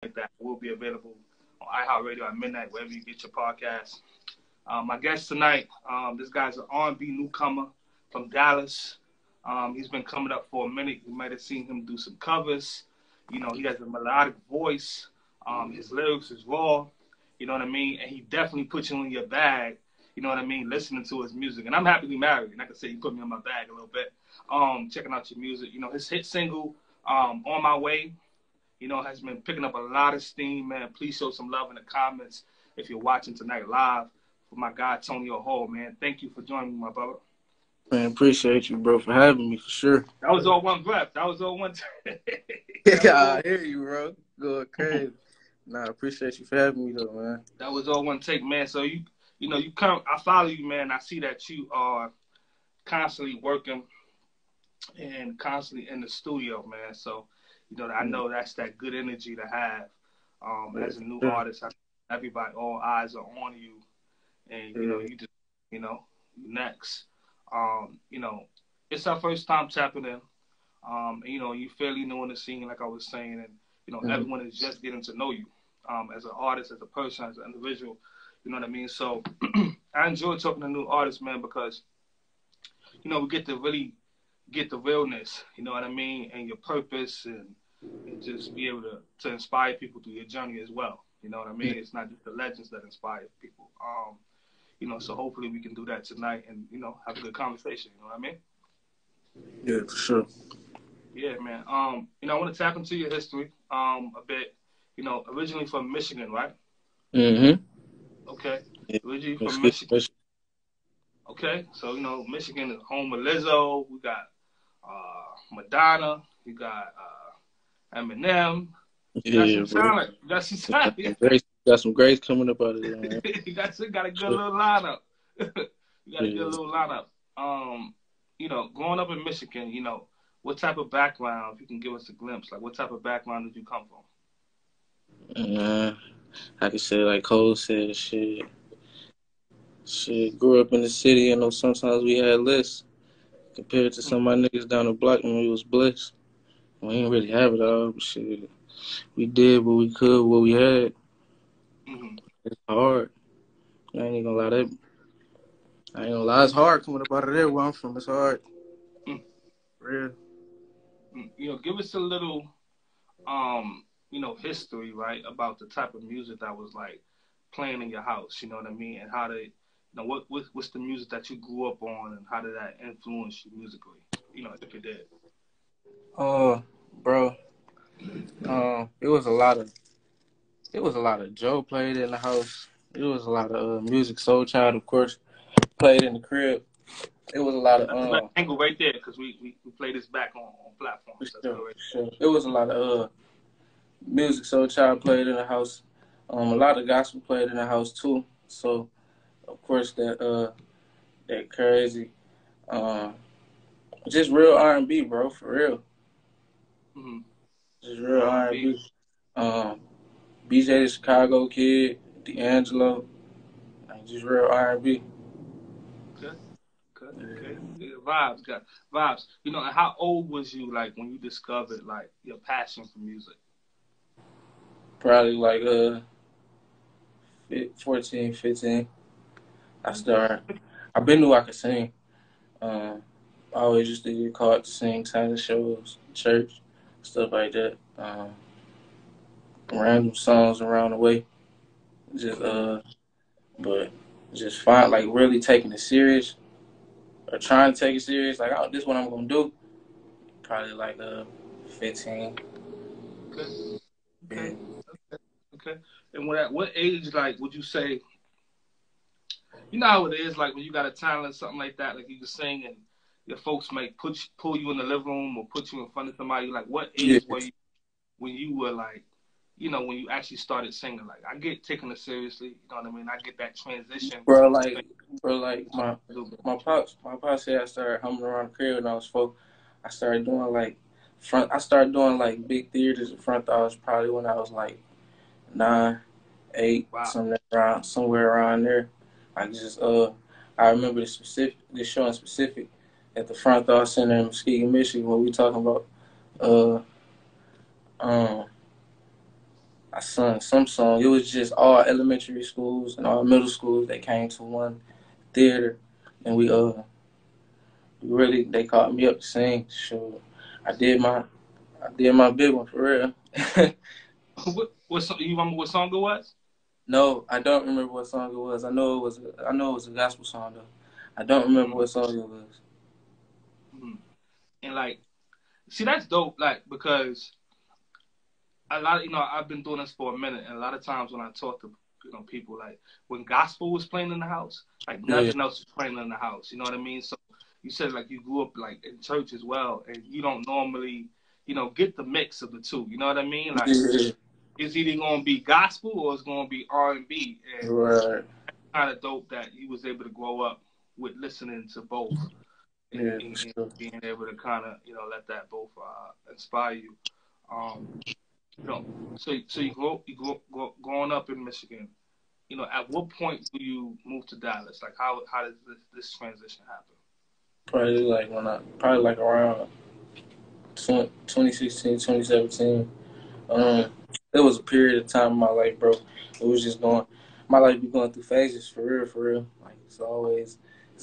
like that will be available on iHeartRadio at midnight, wherever you get your podcast. My guest tonight, this guy's an R&B newcomer from Dallas. He's been coming up for a minute. You might have seen him do some covers. He has a melodic voice. His lyrics is raw. You know what I mean? And he definitely puts you in your bag. You know what I mean? Listening to his music. And I'm happily married. And I can say he put me in my bag a little bit. Checking out your music. His hit single, On My Way, has been picking up a lot of steam, man. Please show some love in the comments if you're watching tonight live for my guy, Tonio Hall, man. Thank you for joining me, my brother. Man, appreciate you, bro, for having me, for sure. That was all one breath. That was all one time. I hear you, bro. Going crazy. Nah, I appreciate you for having me, though, man. That was all one take, man. So, you come. I follow you, man. I see that you are constantly working and constantly in the studio, man. So, I know that's that good energy to have as a new artist. Everybody, all eyes are on you. And, you just, next. It's our first time tapping in. You fairly new in the scene, like I was saying. And, everyone is just getting to know you as an artist, as a person, as an individual. You know what I mean? So I enjoy talking to new artists, man, because, we get to really get the realness, you know what I mean, and your purpose and just be able to inspire people through your journey as well. You know what I mean? It's not just the legends that inspire people. So hopefully we can do that tonight and, have a good conversation. You know what I mean? Yeah, for sure. Yeah, man. I want to tap into your history a bit. Originally from Michigan, right? Mm-hmm. Okay. Originally from Michigan. Okay. So, Michigan is home of Lizzo. We got Madonna. We got Eminem. You got some talent. You got some talent. Got some greats coming up out of there, man. You got a good little lineup. You got a good little lineup. Growing up in Michigan, what type of background, if you can give us a glimpse, like what type of background did you come from? I could say, like Cole said, shit, grew up in the city. I know sometimes we had less compared to some of my niggas down the block when we was blessed. We didn't really have it all, but shit, we did what we could, what we had. It's hard. I ain't even gonna lie. I ain't gonna lie. It's hard coming up out of there where I'm from. It's hard. Real. Give us a little, history, right, about the type of music that was like playing in your house. You know what I mean, and how they, what's the music that you grew up on, and how did that influence you musically? If it did. Bro. It was a lot of Joe played in the house. It was a lot of Music Soul Child, of course, played in the crib. It was a lot of angle right there because we play this back on platforms. Sure. It was a lot of Music Soul Child played in the house. A lot of gospel played in the house too. So of course that crazy, just real R&B, bro, for real. Just real R&B. BJ the Chicago Kid, D'Angelo, just real R&B. Okay. Vibes, got vibes. And how old was you like when you discovered like your passion for music? Probably like 14, 15. I started. I been knew I could sing. I always used to get called to sing talent shows, church, stuff like that. Random songs around the way. But just find like really taking it serious or trying to take it serious. Like, oh, this is what I'm gonna do. Probably like 15. Okay. And at what age, like, would you say? You know how it is, like when you got a talent, something like that, like you can sing, and your folks might pull you in the living room or put you in front of somebody. Like, what age were you when you were like, when you actually started singing? Like, I get taking it seriously. You know what I mean? I get that transition. Bro, like my pops said I started humming around the crib when I was 4. I started doing like big theaters in front. I was probably when I was like 9, 8, somewhere around there. I just I remember the show in specific at the Front Thaw Center in Muskegon, Michigan, where we talking about I sung some song. It was just all elementary schools and all middle schools. They came to one theater, and they called me up to sing. So I did my big one for real. What song, you remember what song it was? No, I don't remember what song it was. I know it was a gospel song though. I don't remember what song it was. And like, see, that's dope. Like, because a lot of, I've been doing this for a minute, and a lot of times when I talk to people, like when gospel was playing in the house, like Yeah. nothing else was playing in the house. You know what I mean? So you said like you grew up like in church as well, and you don't normally get the mix of the two. You know what I mean? Like Yeah. it's either gonna be gospel or it's gonna be R&B, and Right. kind of dope that you was able to grow up with listening to both, and, Yeah, and, for and sure. being able to kind of let that both inspire you. Um, so growing up in Michigan. At what point do you move to Dallas? Like how did this transition happen? Probably like around 2016, 2017. Okay. There was a period of time in my life, bro. It was just my life be going through phases for real, for real. Like it's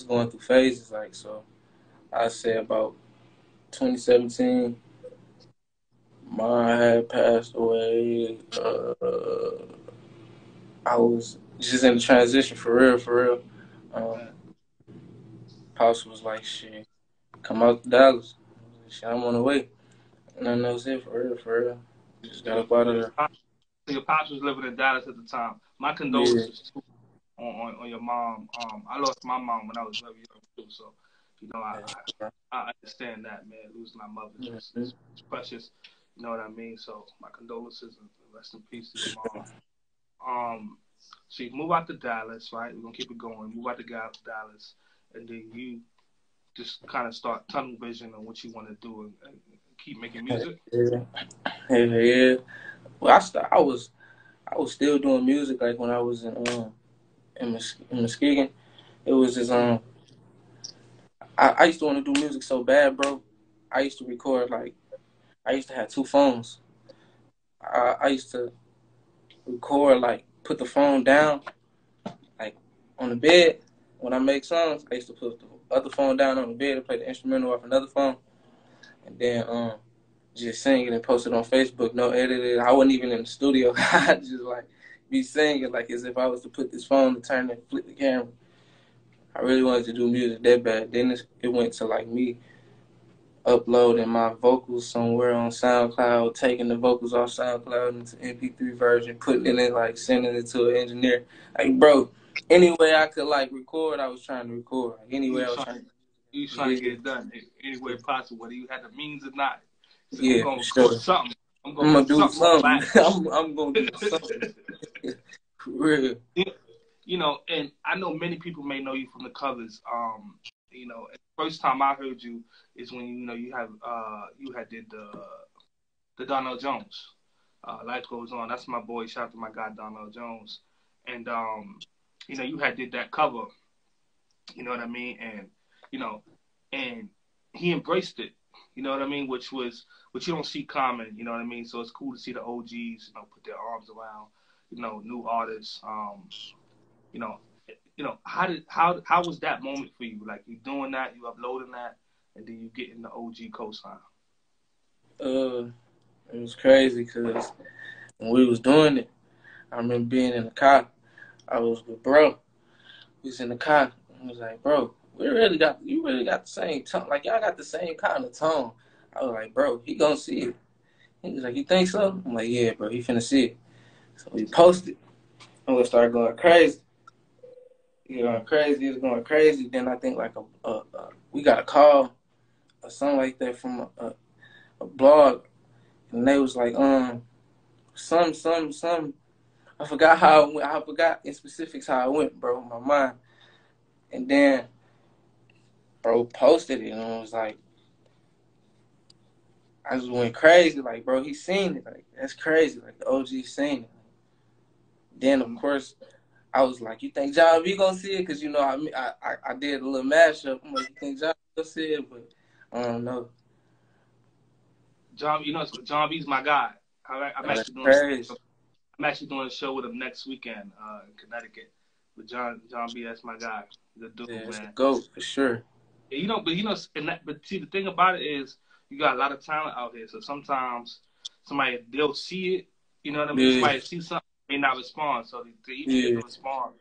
going through phases. Like, so I say about 2017, mom had passed away. I was just in the transition for real, for real. Um, Okay. Pops was like, shit, come out to Dallas. Shit, I'm on the way. And I know it's it for real, for real. Just got up out of there. So your pops was living in Dallas at the time. My Yeah. condolences too on your mom. I lost my mom when I was very young too, so I understand that, man. Losing my mother is precious. You know what I mean? So my condolences and rest in peace to your mom. So you move out to Dallas, right? We're gonna keep it going. Move out to Dallas, and then you just kind of start tunnel vision on what you want to do and keep making music. Yeah. Yeah. Well, I was still doing music like when I was in Muskegon. It was just I used to want to do music so bad, bro. I used to record like I used to have two phones. I used to record like put the phone down like on the bed when I make songs. I used to put the other phone down on the bed and play the instrumental off another phone, and then just sing it and post it on Facebook. No edited. I wasn't even in the studio. I just like be singing like as if I was to put this phone to turn and flip the camera. I really wanted to do music that bad. Then it went to like me uploading my vocals somewhere on SoundCloud, taking the vocals off SoundCloud into MP3 version, putting it in, like sending it to an engineer. Like, bro, any way I could like record, I was trying to record. Like, any You way was I was trying, trying to. you was trying to Yeah, get it done any way possible, whether you had the means or not. So I'm yeah, gonna for record sure. something. I'm gonna I'm gonna put do something on something. back. I'm gonna do something. For real. And I know many people may know you from the covers. The first time I heard you is when you had did the Donald Jones. Life Goes On. That's my boy. Shout out to my guy Donald Jones. And you had did that cover. You know what I mean? And you know, and he embraced it. You know what I mean? Which you don't see common. You know what I mean? So it's cool to see the OGs, put their arms around, new artists. You know, how was that moment for you? Like you doing that, you uploading that, and then you getting the OG cosign. Uh, it was crazy because when we was doing it, I remember being in the car. I was with bro. We was in the car. I was like, bro, you really got the same tone. Like y'all got the same kind of tone. I was like, bro, he gonna see it. He was like, you think so? I'm like, yeah, bro, he finna see it. So we posted. And we started going crazy. Going crazy. It's going crazy. Then I think like we got a call or something like that from a blog, and they was like, some. I forgot how it went. I forgot in specifics how it went, bro, in my mind. And then, bro, posted it, and it was like, I just went crazy. Like, bro, he seen it. Like, that's crazy. Like, the OG seen it. Then, of course, I was like, you think John B gonna see it? Because, I did a little mashup. I'm like, you think John B gonna see it? But I don't know. John B's my guy. I'm Oh, that's actually doing crazy. I'm actually doing a show with him next weekend in Connecticut with John B. That's my guy. The dude, Yeah, it's the man. GOAT for sure. But see, the thing about it is you got a lot of talent out here. So sometimes they'll see it. You know what I mean? Yeah, Somebody see something, may not respond. So to even get yeah, the response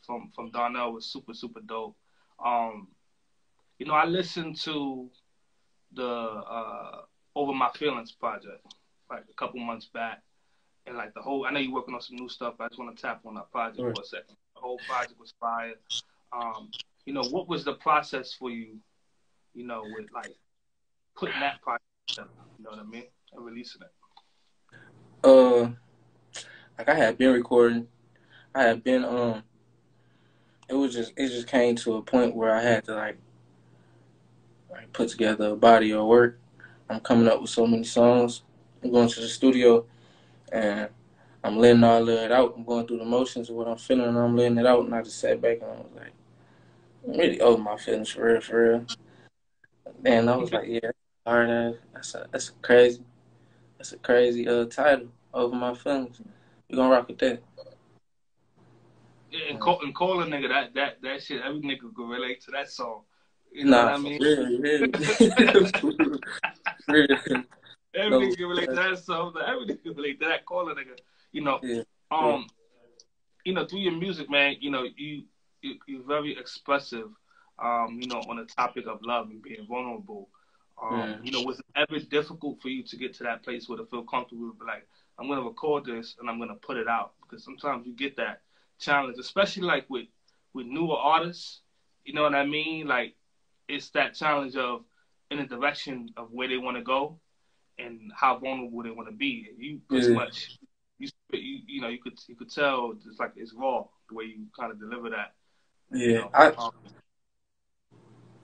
from Darnell was super super dope. Um, I listened to the Over My Feelings project like a couple months back, and like the whole. I know you're working on some new stuff. But I just want to tap on that project sure. for a second. The whole project was fire. What was the process for you? With like putting that project together. You know what I mean? And releasing it. Like I had been recording. I had been it just came to a point where I had to like put together a body of work. I'm coming up with so many songs. I'm going to the studio and I'm letting all of it out. I'm going through the motions of what I'm feeling and I'm letting it out, and I just sat back and I was like, I'm really over my feelings for real, for real. And I was like, yeah, hard ass. That's a crazy title, Over My Feelings. We gonna rock with that. And call a nigga that shit. Every nigga can relate to that song. You know what Nah, I for mean? real. For real. Every No, nigga can relate to that song. Every nigga can relate to that. Call a nigga. yeah, Through your music, man. You're very expressive. On the topic of love and being vulnerable. Was it ever difficult for you to get to that place where to feel comfortable with like, I'm gonna record this and I'm gonna put it out? Because sometimes you get that challenge, especially like with newer artists. You know what I mean? Like it's that challenge of in the direction of where they want to go and how vulnerable they want to be. And you pretty yeah, much you could tell it's like it's raw the way you kind of deliver that. You yeah. know.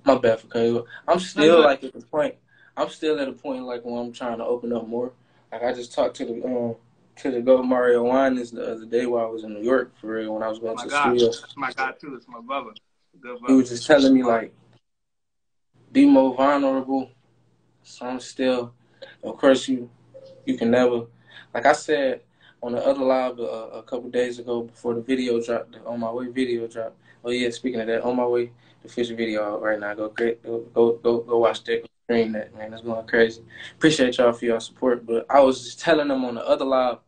My bad for cutting you. I'm No, you still good. like at the point. I'm still at a point like when I'm trying to open up more. Like I just talked to the Go Mario Winans the other day while I was in New York for real when I was going to My the God, studio. that's my God too. It's my brother, good He brother. was just telling me like be more vulnerable. So I'm still, of course you can never, like I said on the other live a couple days ago before the video dropped, the On My Way video dropped. Oh yeah, speaking of that, On My Way, the official video out right now. Go watch that, go stream that, man. It's going crazy. Appreciate y'all for your support, but I was just telling them on the other live,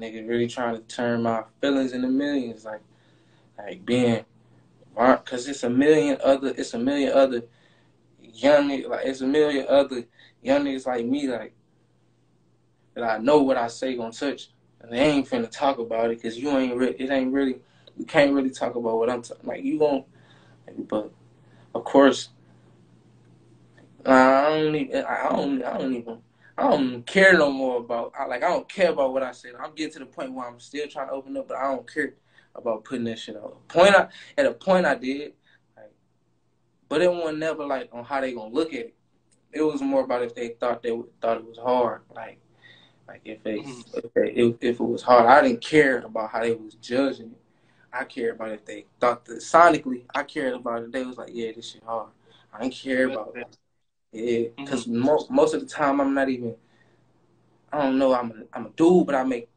nigga, really trying to turn my feelings into millions, like being, cause it's a million other young niggas, like it's a million other young niggas like me, like that I know what I say gonna touch, and they ain't finna talk about it because you can't really talk about what I'm talking. Like you gon', but of course, I don't care no more about. I don't care about what I said. I'm getting to the point where I'm still trying to open up, but I don't care about putting that shit out. At a point I did, like, but it wasn't never like on how they gonna look at it. It was more about if they thought it was hard, like if it was hard. I didn't care about how they was judging it. I cared about if they thought that sonically. I cared about it. They was like, yeah, this shit hard. I didn't care about it. Yeah, because most of the time I'm not even. I don't know. I'm a dude, but I make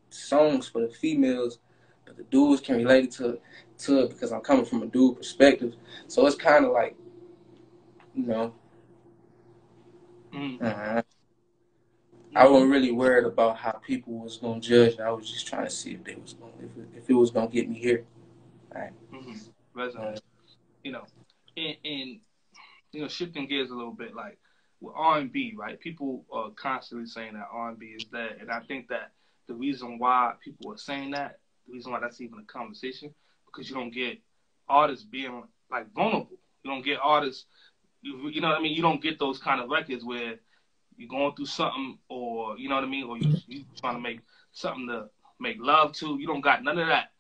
songs for the females, but the dudes can relate it to it because I'm coming from a dude perspective. So it's kind of like, you know. Mm-hmm. I wasn't really worried about how people was gonna judge. I was just trying to see if if it was gonna get me here. Right. Resonate. You know, and shifting gears a little bit, like with R&B, right? People are constantly saying that R&B is dead, and I think that the reason why people are saying that, the reason why that's even a conversation, because you don't get artists being like vulnerable. You don't get artists, you know what I mean? You don't get those kind of records where you're going through something, or you know what I mean, or you trying to make something to make love to. You don't got none of that.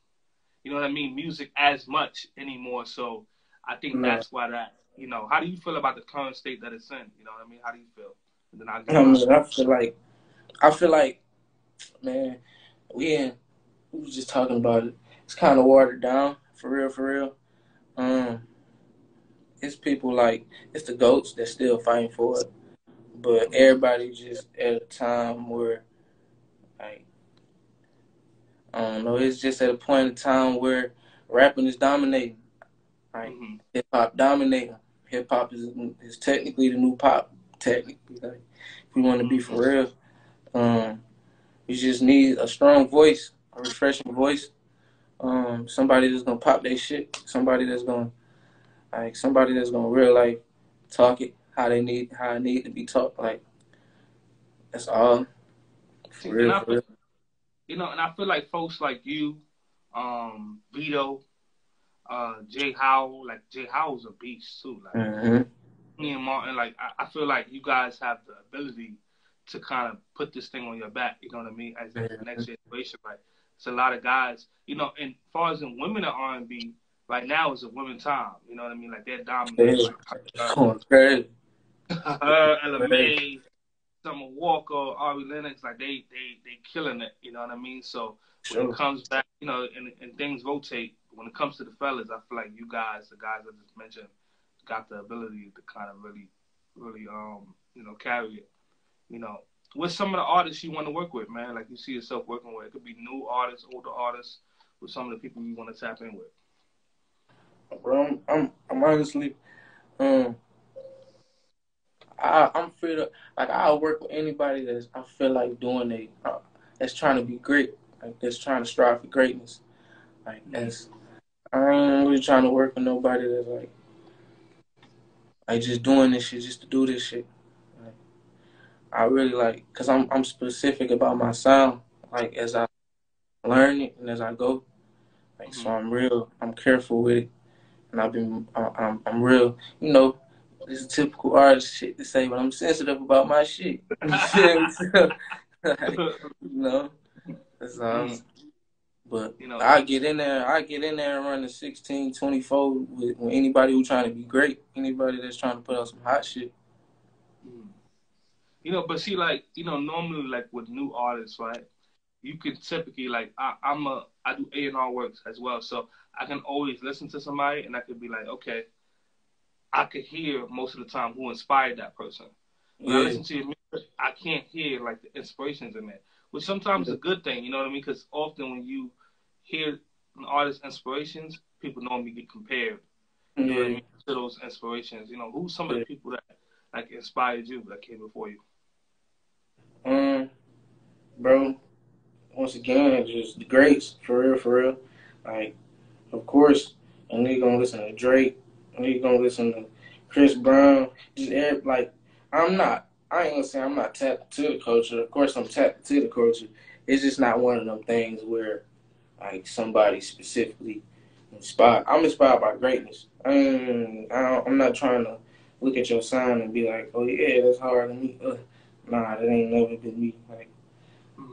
You know what I mean? Music as much anymore. So I think No, that's why that. How do you feel about the current state that it's in? You know what I mean? How do you feel? And then I'll give I my. mean, I feel like, man, we was just talking about it. It's kind of watered down for real, for real. It's people like it's the goats that still fighting for it, but everybody just at a time where like I don't know. It's just at a point in time where rapping is dominating. Like hip hop dominating. Hip hop is technically the new pop. Technically, like if we want to be for real, you just need a strong voice, a refreshing voice. Somebody that's gonna pop their shit. Somebody that's gonna real like talk it how it need to be talked. Like that's all. For real, for real. You know, and I feel like folks like you, Vito, Jay Howell, like Jay Howell's a beast too. Like me and Martin, like I feel like you guys have the ability to kind of put this thing on your back. You know what I mean? As the next generation, like it's a lot of guys. You know, and as far as in women in R&B, right now is a women time. You know what I mean? Like they're dominating. Going crazy. Ella May, Summer Walker, Ari Lennox, like they killing it. You know what I mean? So when it comes back, you know, and things rotate. When it comes to the fellas, I feel like you guys, the guys I just mentioned, got the ability to kind of really, you know, carry it. You know, with some of the artists you want to work with, man, like you see yourself working with. It could be new artists, older artists, with some of the people you want to tap in with. Bro, I'm honestly, I'm free to, like, I'll work with anybody that's I feel like doing that's trying to be great, like that's trying to strive for greatness. Like I ain't really trying to work with nobody that's like just doing this shit just to do this shit. Like, I really like, cause I'm specific about my sound. Like as I learn it and as I go, like so I'm careful with it, and I'm real. You know, this is typical artist shit to say, but I'm sensitive about my shit. You feel me? Like, you know, that's all. But you know, I get in there and run the 16, 24 with anybody who's trying to be great, anybody that's trying to put out some hot shit. You know, but see, like, you know, normally, like, with new artists, right, you can typically, like, I do A&R works as well, so I can always listen to somebody, and I could be like, okay, I could hear most of the time who inspired that person. When I listen to your music, I can't hear, like, the inspirations in there, which sometimes is a good thing, you know what I mean? Because often when you hear an artist's inspirations, people normally get compared, you know what I mean, to those inspirations. You know, who's some of the people that, like, inspired you that came before you? Bro, once again, just the greats, for real. Like, of course, a nigga gonna listen to Drake, a nigga gonna listen to Chris Brown, just like, I ain't gonna say I'm not tapped to the culture. Of course, I'm tapped to the culture. It's just not one of them things where, like, somebody specifically inspired. I'm inspired by greatness. I'm not trying to look at your sign and be like, oh yeah, that's hard to me. Nah, that ain't never been me. Like,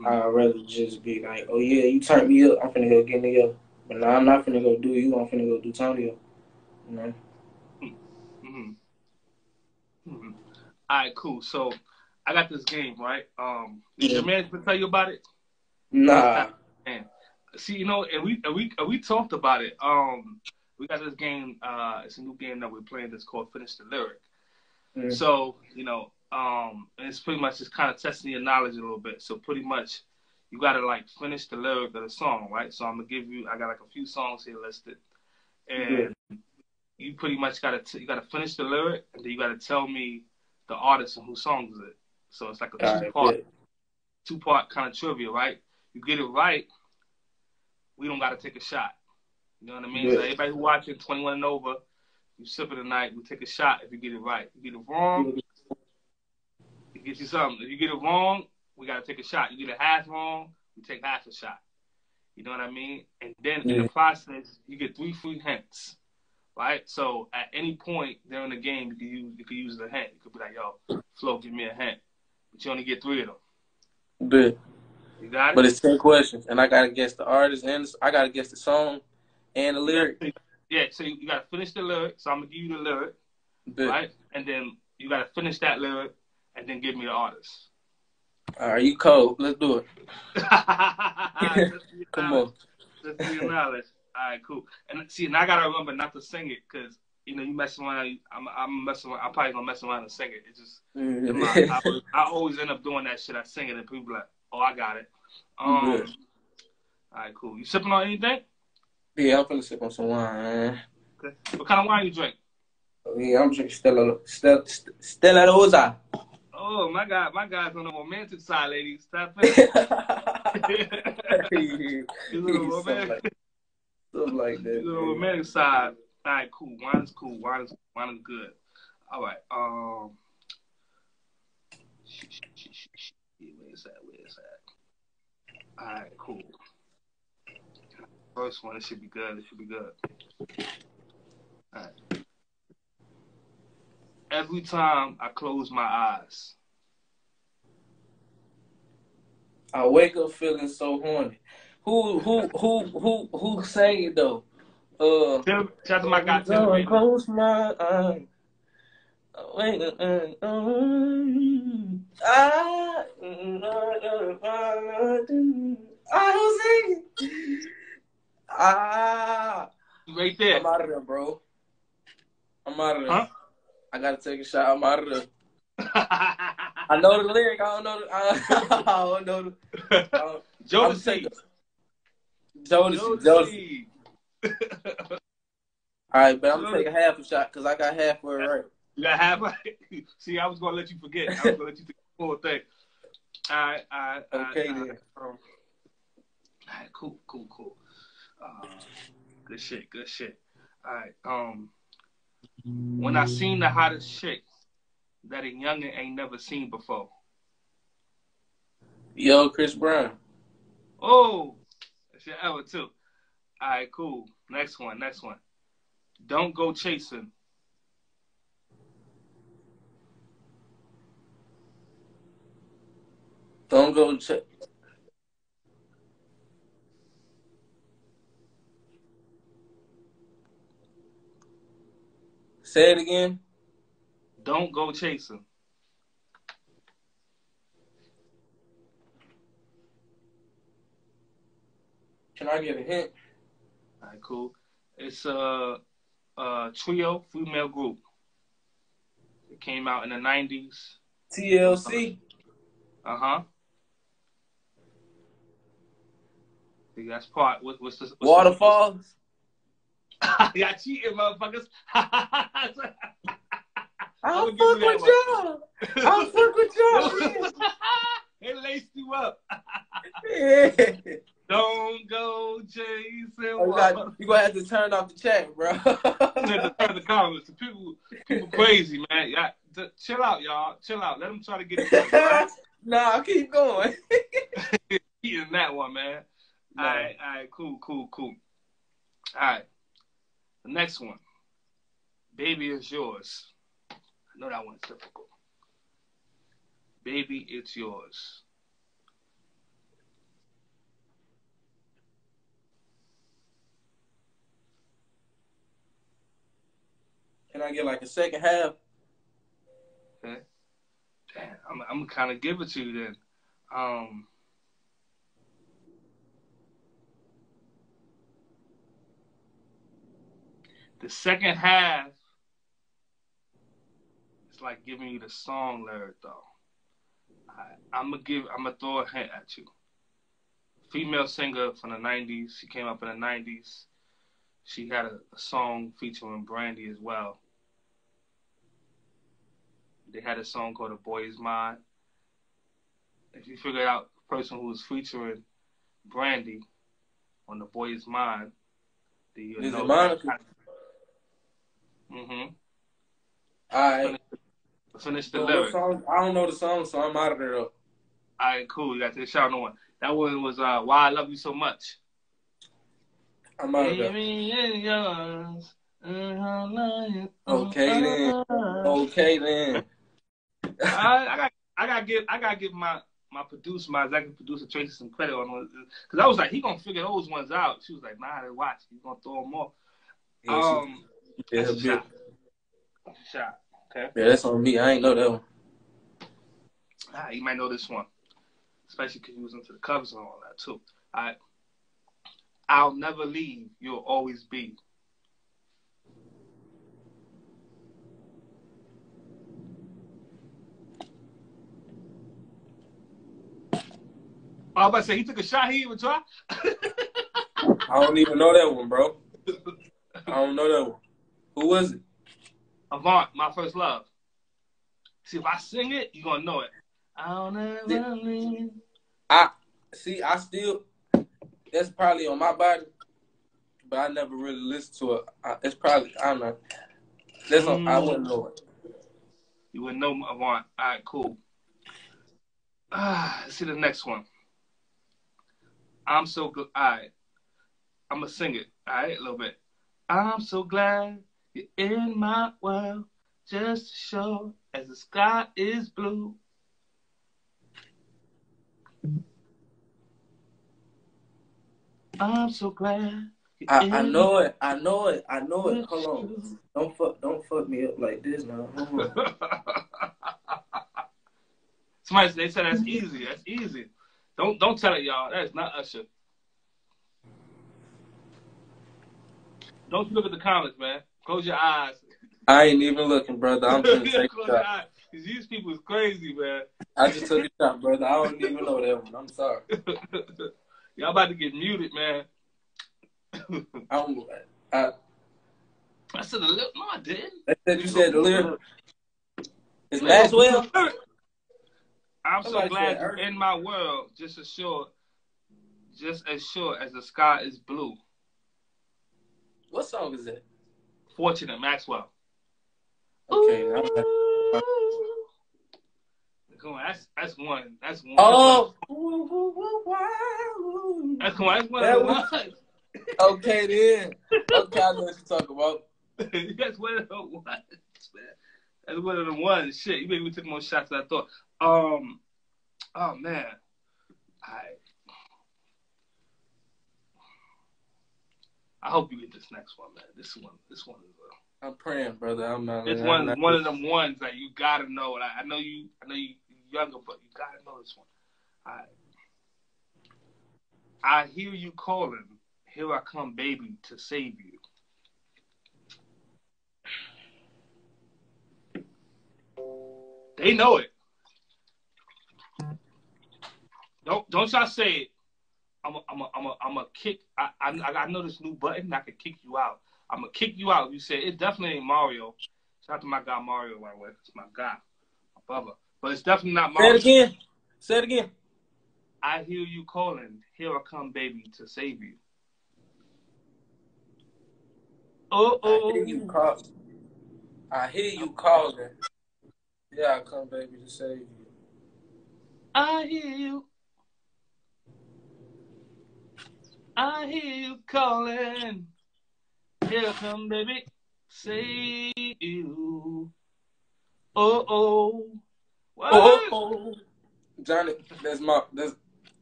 I'd rather just be like, oh yeah, you turned me up, I'm finna go get nigga. But nah, I'm not finna go do you, I'm finna go do Tonio. You know? All right, cool. So I got this game, right? Did your management tell you about it? Nah. See, you know, and we talked about it. We got this game. It's a new game that we're playing. That's called Finish the Lyric. So, you know, it's pretty much just kind of testing your knowledge a little bit. So pretty much, you gotta like finish the lyric of the song, right? So I'm gonna give you. I got like a few songs here listed, and you pretty much gotta finish the lyric, and then you gotta tell me the artist and whose song is it. So it's like a two-part kind of trivia, right? You get it right, we don't gotta take a shot. You know what I mean? So everybody who watching 21 and over, you sip it tonight, we take a shot if you get it right. If you get it wrong, it gets you something. If you get it wrong, we gotta take a shot. You get it half wrong, we take half a shot. You know what I mean? And then in the process, you get 3 free hints. Right? So at any point during the game, you could use the hint. You could be like, yo, Flo, give me a hint. But you only get 3 of them. Good. You got it? But it's 10 questions, and I got to guess the artist, and I got to guess the song and the lyric. Yeah, so you got to finish the lyric. So I'm going to give you the lyric. Good. Right? And then you got to finish that lyric and then give me the artist. All right, you cold. Let's do it. Come on. Let's do your knowledge. All right, cool. And see, and I gotta remember not to sing it because you know you messing around. I'm messing around. I'm probably gonna mess around and sing it. It's just I always end up doing that shit. I sing it and people be like, oh, I got it. All All right, cool. You sipping on anything? Yeah, I'm finna sip on some wine, man. Okay. What kind of wine you drink? Yeah, I'm drinking Stella Rosa. Oh, my guy's on the romantic side, ladies. Stop it. He's on the romantic. Something like that. He's on the romantic side. All right, cool. Wine is cool. Wine is good. All right. Where is that? All right, cool. First one, it should be good. All right. Every time I close my eyes, I wake up feeling so horny. Who sang it though? shout out to my guy Tim I Raymond. close my eyes. Wait, I was singing. Right there. I'm out of there, bro. I'm out of there. Huh? I gotta take a shot. I'm out of there. I know the lyric. I don't know the. Jodeci. Jodeci. All right, but I'm gonna take a half a shot because I got half for it right. You got half? See, I was gonna let you forget. I was gonna let you take the full thing. All right. Okay then. All right, cool. Good shit. All right. When I seen the hottest chick that a youngin' ain't never seen before. Yo, Chris Brown. Oh, that's your ever too. All right, cool. Next one. Don't go chasing. Don't go check. Say it again. Don't go chasing. Can I get a hint? All right, cool. It's a trio female group. It came out in the 90s. TLC. Uh-huh. See, that's part. What's this? Waterfalls. Y'all cheating, motherfuckers. I'll fuck with y'all. It laced you up. Yeah. Don't go chasing. You gonna have to turn off the chat, bro. You have to turn the comments. People crazy, man. Y'all, chill out, y'all. Chill out. Let them try to get it. Right? Nah, keep going. Eating that one, man. No. All right, cool. All right, the next one. Baby, it's yours. I know that one's difficult. Baby, it's yours. Can I get like a second half? Okay. Damn, I'm gonna kind of give it to you then. The second half is like giving you the song lyric though. I'm gonna throw a hint at you. Female singer from the 90s. She came up in the 90s. She had a song featuring Brandy as well. They had a song called "A Boy Is Mine." If you figure out the person who was featuring Brandy on "The Boy Is Mine," then you know that. Mm-hmm. All right. Finish the lyric. I don't know the song, so I'm out of there. All right, cool. You got to shout on one. That one was "Why I Love You So Much." I'm out of there. Okay then. I gotta give my producer, my executive producer Tracy, some credit on it, because I was like, he gonna figure those ones out. She was like, nah, watch, he's gonna throw them off. Yeah, shot. Okay. Yeah, that's on me. I ain't know that one. You might know this one, especially because you was into the covers and all that too. All right. I'll never leave. You'll always be. I was about to say he took a shot. He even try. I don't even know that one, bro. I don't know that one. Who was it? Avant, My First Love. See, if I sing it, you gonna know it. I'll never leave. I still. That's probably on my body, but I never really listened to it. It's probably I don't know. I wouldn't know it. You wouldn't know Avant. All right, cool. Let's see the next one. I'm so good. All right. I'm going to sing it. All right, a little bit. I'm so glad you're in my world, just as sure as the sky is blue. I'm so glad. I know it. Hold on. Don't fuck me up like this now. Somebody they said that's easy. That's easy. Don't tell it, y'all. That is not Usher. Don't you look at the comments, man. Close your eyes. I ain't even looking, brother. I'm trying to take Close a your shot. eyes. These people is crazy, man. I just took a shot, brother. I don't even know that one. I'm sorry. Y'all about to get muted, man. I said the lyric. No, I didn't. I said you said the lyric. It's Maxwell. I'm so glad you're in my world, just as sure as the sky is blue. What song is that? Fortunate, Maxwell. Okay. Come on, that's one. That's one. Oh. That's one of the ones. Okay then. Okay, I know what you're talking about. That's one of the ones, man. That's one of the ones. Shit, you made me take more shots than I thought. Oh man. I hope you get this next one, man. This one is. I'm praying, brother. It's one of them ones that you gotta know. Like, I know you younger, but you gotta know this one. I hear you calling. Here I come, baby, to save you. They know it. Don't y'all say it. I'm a kick. I know this new button. I can kick you out. I'm gonna kick you out. You say it definitely ain't Mario. Shout out to my guy Mario, by the way. It's my guy, my brother. But it's definitely not Mario. Say it again. I hear you calling. Here I come, baby, to save you. Oh. I hear you calling. Yeah, I come, baby, to save you. I hear you. I hear you calling. Here I come, baby, save you. Oh. What? Oh. Johnny,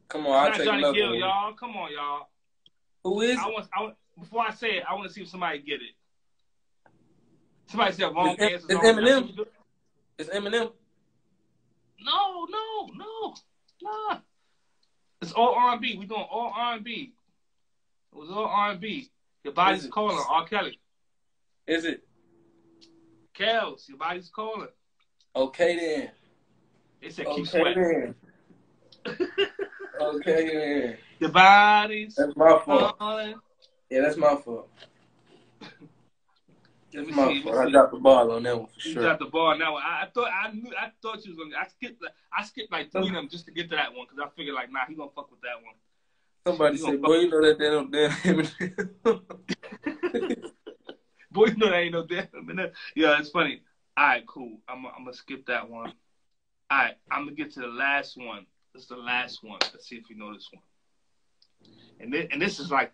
come on, I'll take Johnny another Gill, one. y'all. Come on, y'all. Who is? Before I say it, I want to see if somebody get it. Somebody said wrong answers. It's Eminem. It's Eminem. No. Nah. It's all R&B. We doing all R&B. It was all R&B. Your body's calling. R. Kelly. Is it? Kels, your body's calling. Okay then. They said keep sweating. Okay then. Your body's That's my fault. calling. Yeah, that's my fault. That's my fault. I dropped the ball on that one for sure. You dropped the ball on that one. I thought you was gonna. I skipped like 3 of them just to get to that one because I figured like, nah, he gonna fuck with that one. Somebody said, boy, you know that damn Eminem. Boy, you know that ain't no damn Eminem. Yeah, it's funny. All right, cool. I'm gonna skip that one. All right, I'm gonna get to the last one. This is the last one. Let's see if you know this one. And this is like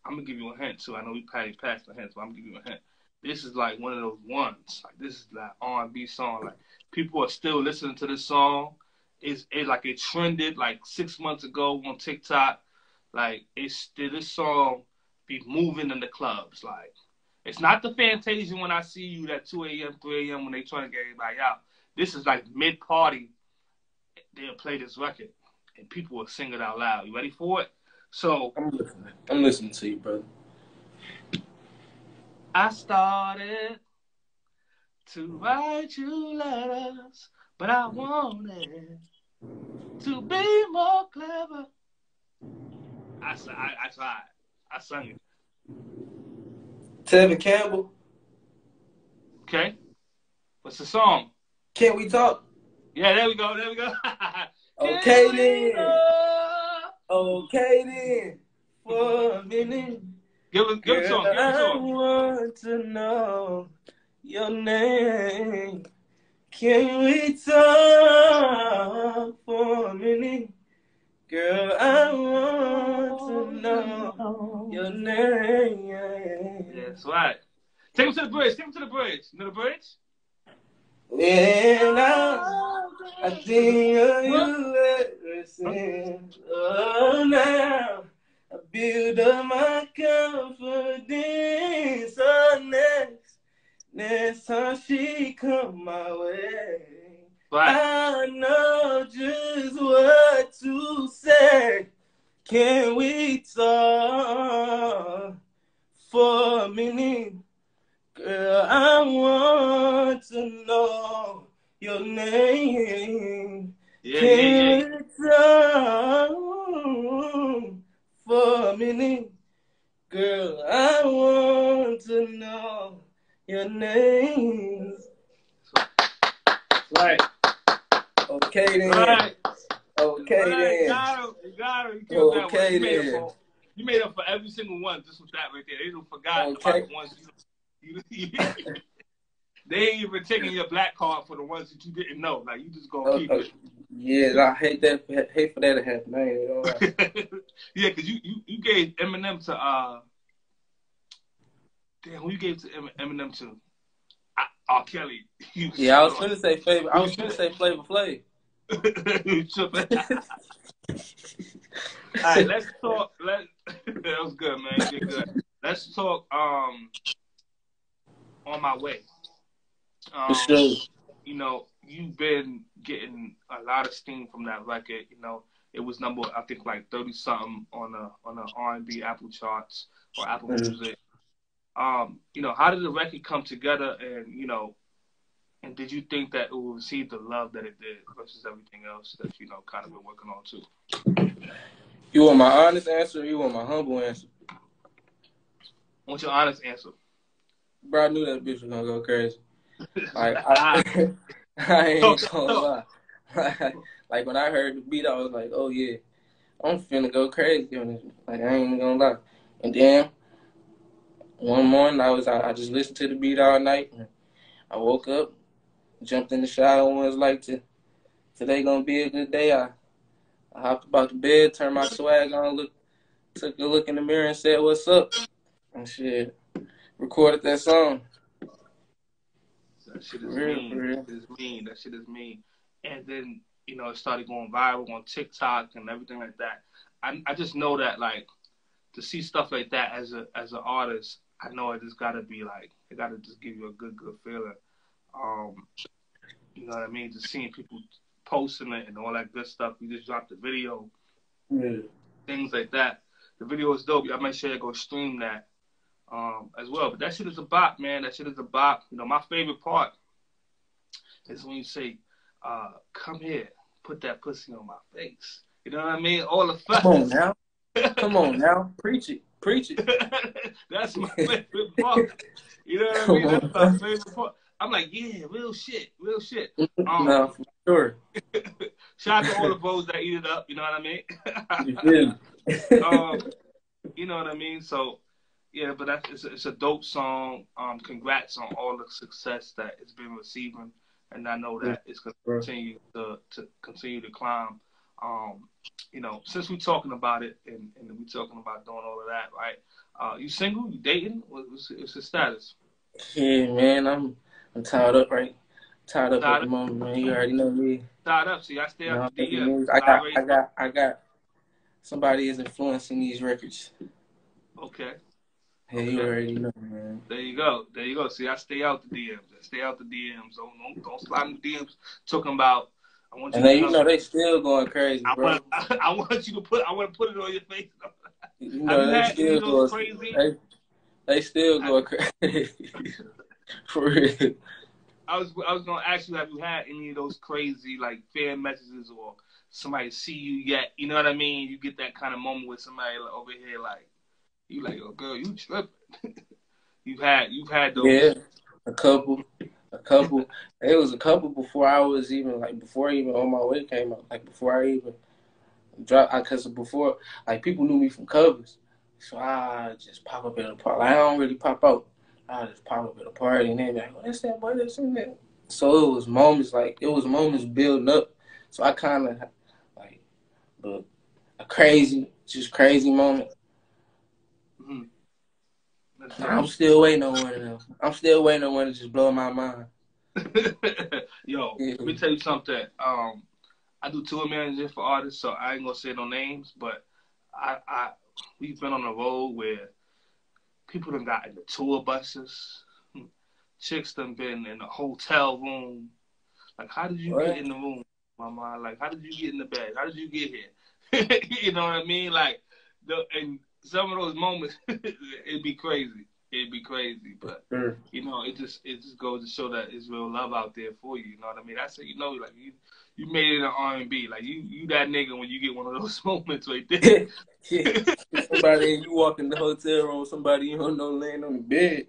I'm gonna give you a hint too. I know we passed the hints, but I'm gonna give you a hint. This is like one of those ones. Like this is that R&B song. Like people are still listening to this song. It trended like 6 months ago on TikTok. Like this song be moving in the clubs. Like it's not the Fantasia When I See You at 2 a.m., 3 a.m. when they trying to get everybody out. This is like mid-party. They'll play this record and people will sing it out loud. You ready for it? So I'm listening to you, brother. I started to write you letters, but I wanted to be more clever. I tried. I sung it. Tevin Campbell. Okay. What's the song? Can't We Talk? Yeah, there we go. There we go. Okay then. Okay then. For a minute. Give it to him. I want to know your name. Can we talk for a minute? Girl, I want to know your name. Yeah, that's right. Take him to the bridge. Take him to the bridge. You know the bridge? And I think of you ever since. Oh, now I build up my confidence. Oh, next time she come my way, Right. I know just what to say. Can we talk for a minute? Girl, I want to know your name. Can we talk for a minute? Girl, I want to know your name. Right. Okay then. Right. Okay right. then. You got him. You killed that Okay one. then. You made up for every single one just with that right there. They don't forgot about the ones they ain't even taking your black card for the ones that you didn't know. Like, you just gonna keep it. Yeah, I hate for that to happen. I ain't gonna lie. Yeah, because you gave Eminem to damn, who you gave to Eminem to? R. Kelly. Yeah, I was gonna say Flavor. I was gonna say Flavor Flav. All right, let's talk. That was good, man. You did good. Let's talk. On My Way. For sure. You know, you've been getting a lot of steam from that record. You know, it was number, I think, like 30 something on the R&B Apple charts or Apple Music. You know, how did the record come together, and you know, and did you think that it would receive the love that it did versus everything else that you know kind of been working on too? You want my honest answer, or you want my humble answer? What's your honest answer? Bro, I knew that bitch was gonna go crazy. Like I ain't gonna lie. Like when I heard the beat, I was like, "Oh yeah, I'm finna go crazy on this." Like I ain't gonna lie. And then one morning, I just listened to the beat all night. I woke up, jumped in the shower, and was like, "Today gonna be a good day." I hopped about the bed, turned my swag on, took a look in the mirror, and said, "What's up?" And shit, recorded that song. That shit is mean. That shit is mean. And then, you know, it started going viral on TikTok and everything like that. I just know that, like, to see stuff like that as an artist, I know it just gotta be like, it gotta just give you a good feeling. You know what I mean? Just seeing people posting it and all that good stuff. You just dropped the video, things like that. The video is dope. I make sure you go stream that as well. But that shit is a bop, man. That shit is a bop. You know, my favorite part is when you say, "Come here, put that pussy on my face." You know what I mean? All the facts. Come on now. Preach it. That's my favorite part. You know what I mean? That's my favorite part. I'm like, yeah, real shit. No, for sure. Shout out to all the bros that eat it up. You know what I mean? You know what I mean? So, yeah, but it's a dope song. Congrats on all the success that it's been receiving, and I know that it's going to continue to climb. You know, since we're talking about it and we're talking about doing all of that, right? You single? You dating? What's the status? Yeah, man, I'm tied up, right? Tied up at the moment, man. You already know me. Tied up. See, I stay up the DM. I got somebody is influencing these records. Okay. Hey, you already know, man. There you go. See, I stay out the DMs. Don't slide in the DMs talking about. I want you. And you know they still going crazy, bro. I want to put it on your face. You know they still going crazy. They still going crazy. For real. I was gonna ask you, have you had any of those crazy like fan messages or somebody see you yet. You know what I mean? You get that kind of moment with somebody like, over here, like you like, oh girl, you tripping. you've had those. Yeah, a couple. It was a couple before I was even before even On My Way came out. Like before I even dropped, because before like people knew me from covers, so I just pop up at a party. Like, I don't really pop out. I just pop up at a party and they be like, "Oh, that's that boy that's in there." So it was moments building up. So I kind of like, but a crazy moment. Mm-hmm. I'm still waiting on one of them. I'm still waiting on one to just blow my mind. Yo, Yeah. let me tell you something. I do tour managing for artists, so I ain't gonna say no names, but we've been on a road where people done got in the tour buses. Chicks done been in the hotel room. Like, how did you What? get in the room, mama? Like, how did you get in the bed? How did you get here? You know what I mean? Like, and some of those moments, it'd be crazy. It'd be crazy, but Sure. you know, it just goes to show that it's real love out there for you. You know what I mean? That's it. You know, like you made it in R&B. Like you that nigga when you get one of those moments right there. Yeah. Somebody you walk in the hotel room, somebody you don't know laying on the bed.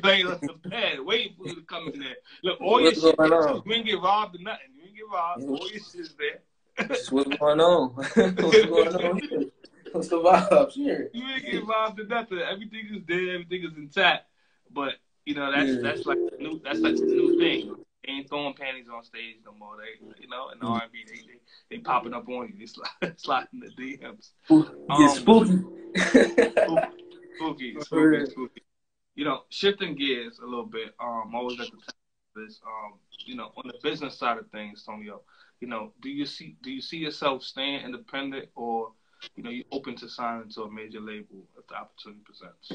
Laying on the bed, waiting for you to come in there. Look, all your What's shit going there on? too. You ain't get robbed or nothing. You ain't get robbed. Yeah. All your shit's there. Just what's going on? What's going on here? What's the vibes here? You ain't get robbed or nothing. Everything is there. Everything is intact. But you know that's like the new thing. They ain't throwing panties on stage no more. They in R&B they popping up on you. They sliding the DMs. Get spooky. Spooky. You know, shifting gears a little bit. Always at the top of this. You know, on the business side of things, Tonio. You know, do you see yourself staying independent, or you know, you open to signing to a major label if the opportunity presents?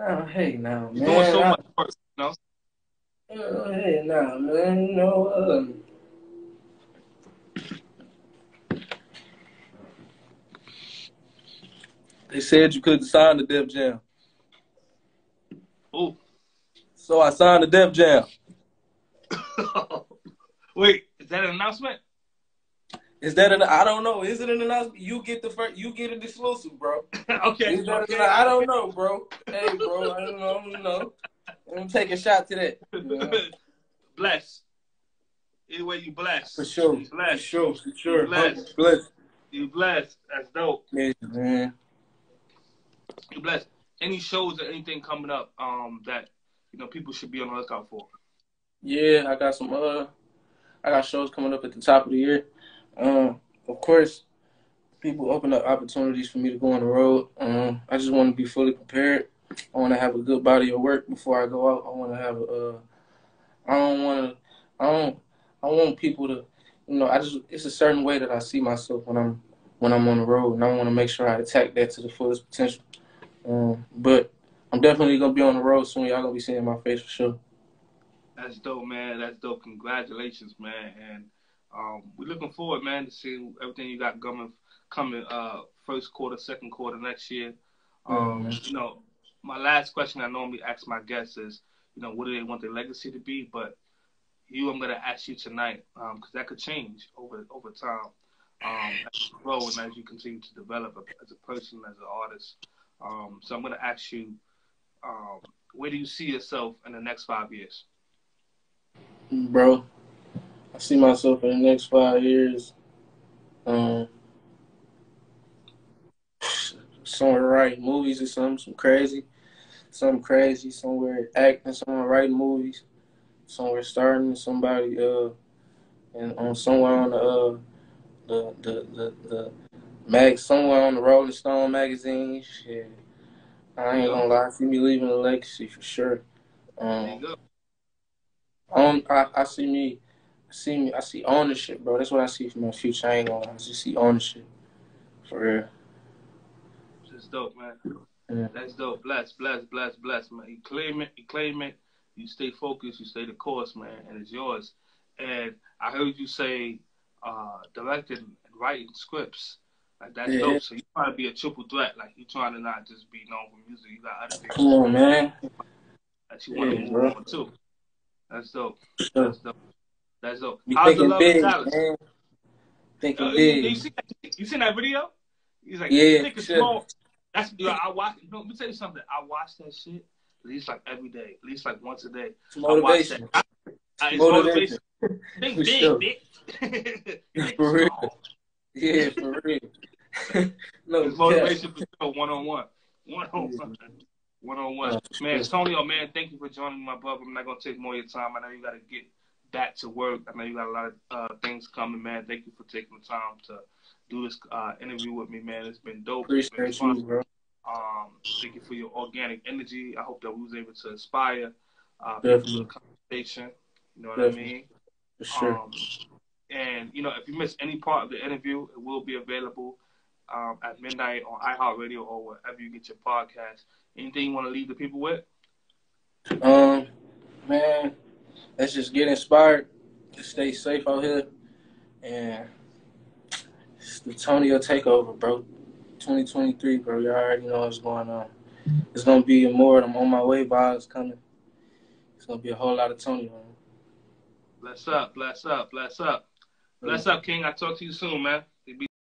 Oh, hey now, man. You're doing so much work, you know. Oh, hey now, man. You know, they said you couldn't sign the Def Jam. Oh. So I signed the Def Jam. Wait, is that an announcement? Is that I don't know. Is it an announcement? You get an exclusive, bro. Okay. I don't know, bro. Hey, bro, I don't know. You know, I'm gonna take a shot to that. You know? Bless. Either way, you bless. For sure. You bless. For sure. You bless. Bless. You bless. That's dope. Yeah, man. You bless. Any shows or anything coming up that you know people should be on the lookout for? Yeah, I got shows coming up at the top of the year. Of course, people open up opportunities for me to go on the road. I just want to be fully prepared. I want to have a good body of work before I go out. I want to have I want people to, you know, it's a certain way that I see myself when I'm on the road, and I want to make sure I attack that to the fullest potential. But I'm definitely gonna be on the road soon. Y'all gonna be seeing my face for sure. That's dope, man. That's dope. Congratulations, man. And we're looking forward, man, to see everything you got coming first quarter, second quarter next year. You know, my last question I normally ask my guests is, you know, what do they want their legacy to be? But I'm going to ask you tonight because that could change over time as you grow and as you continue to develop as a person, as an artist. So I'm going to ask you, where do you see yourself in the next 5 years? Bro, I see myself in the next 5 years. Somewhere writing movies or something crazy, somewhere acting, somewhere writing movies, somewhere starting somebody, and on somewhere on the mag, somewhere on the Rolling Stone magazine. Shit, I ain't gonna lie, I see me leaving a legacy for sure. There you go. I see ownership, bro. That's what I see for my future. I ain't gonna lie, I just see ownership, for real. That's dope, man. Yeah. That's dope. Bless, man. You claim it. You stay focused. You stay the course, man, and it's yours. And I heard you say directing and writing scripts. Like, that's dope. So you trying to be a triple threat. Like, you trying to not just be known for music. You got other things. Come on, man. That you want to move on too. That's dope. Sure. That's dope. You How's the thinking love big, in Dallas? man. thinking You big. seen that video? He's like, Yeah, think it's sure. small. That's I watch. No, let me tell you something. I watch that shit at least like every day, at least like once a day. It's motivation. It's motivation. Think For big, sure. bitch. Think For real. small. Yeah, for real. No, it's motivation for sure. One-on-one. One-on-one. Man, Antonio, man, thank you for joining me, my brother. I'm not gonna take more of your time. I know you gotta get back to work. I know you got a lot of things coming, man. Thank you for taking the time to do this interview with me, man. It's been dope. Appreciate it's been fun. you, bro. Thank you for your organic energy. I hope that we was able to inspire people to the conversation. You know what I mean? For sure. And, you know, if you miss any part of the interview, it will be available at midnight on iHeartRadio or wherever you get your podcast. Anything you want to leave the people with? Man, let's just get inspired. Just stay safe out here. And it's the Tonio takeover, bro. 2023, bro. You already know what's going on. It's going to be more. I'm on my way. Vibes coming. It's going to be a whole lot of Tonio. Bless up, King. I'll talk to you soon, man.